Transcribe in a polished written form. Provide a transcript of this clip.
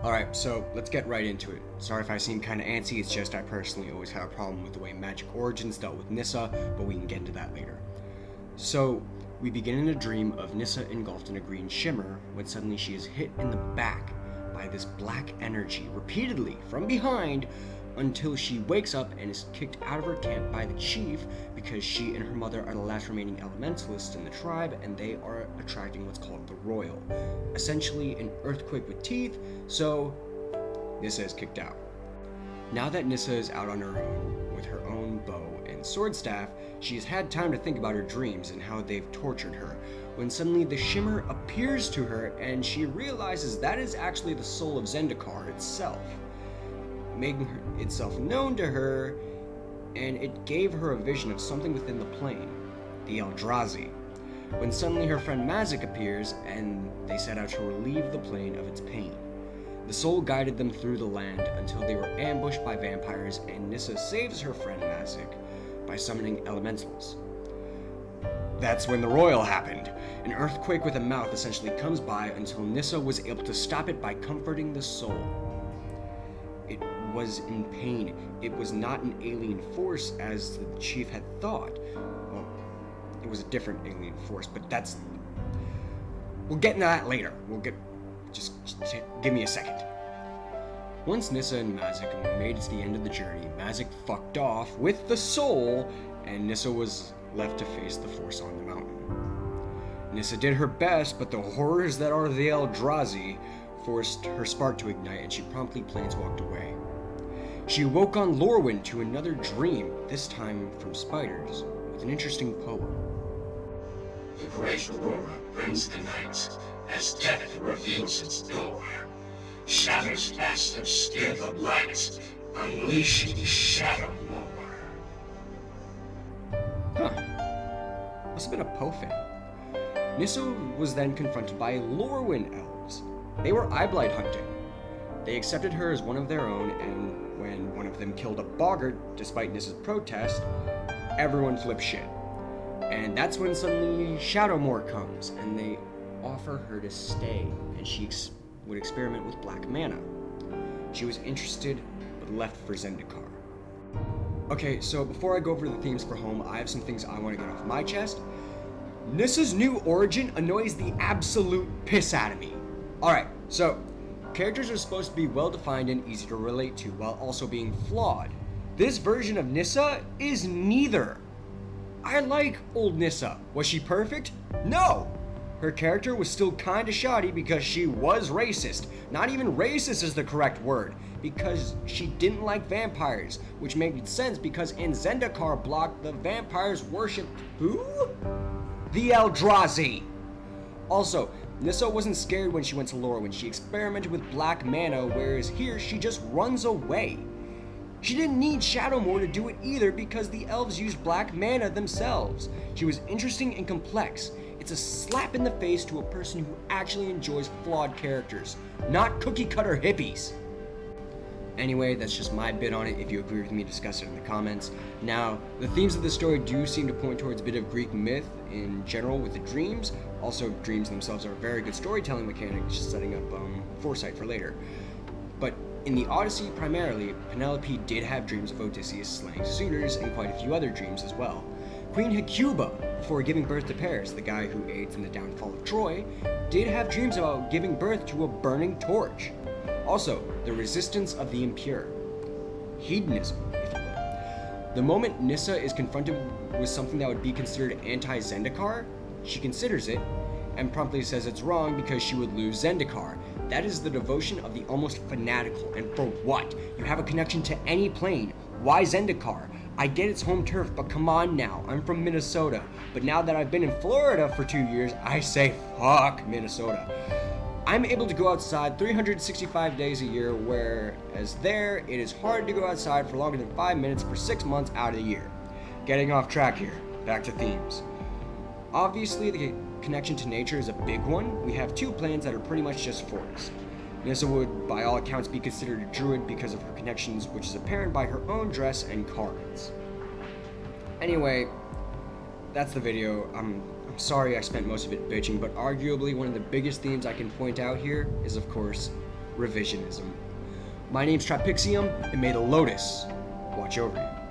Alright, so let's get right into it. Sorry if I seem kinda antsy, it's just I personally always had a problem with the way Magic Origins dealt with Nissa, but we can get into that later. So, we begin in a dream of Nissa engulfed in a green shimmer when suddenly she is hit in the back by this black energy repeatedly from behind until she wakes up and is kicked out of her camp by the chief because she and her mother are the last remaining elementalists in the tribe and they are attracting what's called the Royal. Essentially an earthquake with teeth, so Nissa is kicked out. Now that Nissa is out on her own with her own bow and sword staff, she has had time to think about her dreams and how they've tortured her, when suddenly the shimmer appears to her and she realizes that is actually the soul of Zendikar itself, making itself known to her, and it gave her a vision of something within the plane, the Eldrazi, when suddenly her friend Mazik appears and they set out to relieve the plane of its pain. The soul guided them through the land until they were ambushed by vampires, and Nissa saves her friend Mazik by summoning elementals. That's when the Royal happened. An earthquake with a mouth essentially comes by until Nissa was able to stop it by comforting the soul. It was in pain. It was not an alien force as the chief had thought. Well, it was a different alien force, but we'll get into that later. Just give me a second. Once Nissa and Mazik made it to the end of the journey, Mazik fucked off with the soul, and Nissa was left to face the force on the mountain. Nissa did her best, but the horrors that are the Eldrazi forced her spark to ignite, and she promptly planeswalked away. She woke on Lorwyn to another dream, this time from spiders, with an interesting poem. The great aurora brings the night, as death reveals its door. Shadows cast obscure the light, unleashing shadow lore. Huh. Must have been a Poe fan. Nissa was then confronted by Lorwyn elves. They were eyeblight hunting. They accepted her as one of their own, and when one of them killed a boggart, despite Nissa's protest, everyone flipped shit. And that's when suddenly Shadowmoor comes, and they offer her to stay, and she would experiment with black mana. She was interested, but left for Zendikar. Okay, so before I go over the themes for home, I have some things I want to get off my chest. Nissa's new origin annoys the absolute piss out of me. Alright, so characters are supposed to be well-defined and easy to relate to, while also being flawed. This version of Nissa is neither. I like old Nissa. Was she perfect? No! Her character was still kinda shoddy because she was racist. Not even racist is the correct word, because she didn't like vampires, which made sense because in Zendikar block the vampires worshipped who? The Eldrazi! Also, Nissa wasn't scared when she went to Lorwyn. She experimented with black mana, whereas here she just runs away. She didn't need Shadowmoor to do it either because the elves used black mana themselves. She was interesting and complex. It's a slap in the face to a person who actually enjoys flawed characters, not cookie-cutter hippies. Anyway, that's just my bit on it. If you agree with me, discuss it in the comments. Now, the themes of the story do seem to point towards a bit of Greek myth in general with the dreams. Also, dreams themselves are a very good storytelling mechanic, just setting up foresight for later. But in the Odyssey, primarily, Penelope did have dreams of Odysseus slaying suitors and quite a few other dreams as well. Queen Hecuba, before giving birth to Paris, the guy who aids in the downfall of Troy, did have dreams about giving birth to a burning torch. Also, the resistance of the impure. Hedonism, if you will. The moment Nissa is confronted with something that would be considered anti-Zendikar, she considers it, and promptly says it's wrong because she would lose Zendikar. That is the devotion of the almost fanatical, and for what? You have a connection to any plane. Why Zendikar? I get it's home turf, but come on now, I'm from Minnesota. But now that I've been in Florida for 2 years, I say fuck Minnesota. I'm able to go outside 365 days a year, whereas there, it is hard to go outside for longer than 5 minutes for 6 months out of the year. Getting off track here, back to themes. Obviously, the connection to nature is a big one. We have 2 planes that are pretty much just forests. Nissa would, by all accounts, be considered a druid because of her connections, which is apparent by her own dress and cards. Anyway, that's the video. I'm sorry I spent most of it bitching, but arguably one of the biggest themes I can point out here is, of course, revisionism. My name's Trapixium, and may the Lotus watch over you.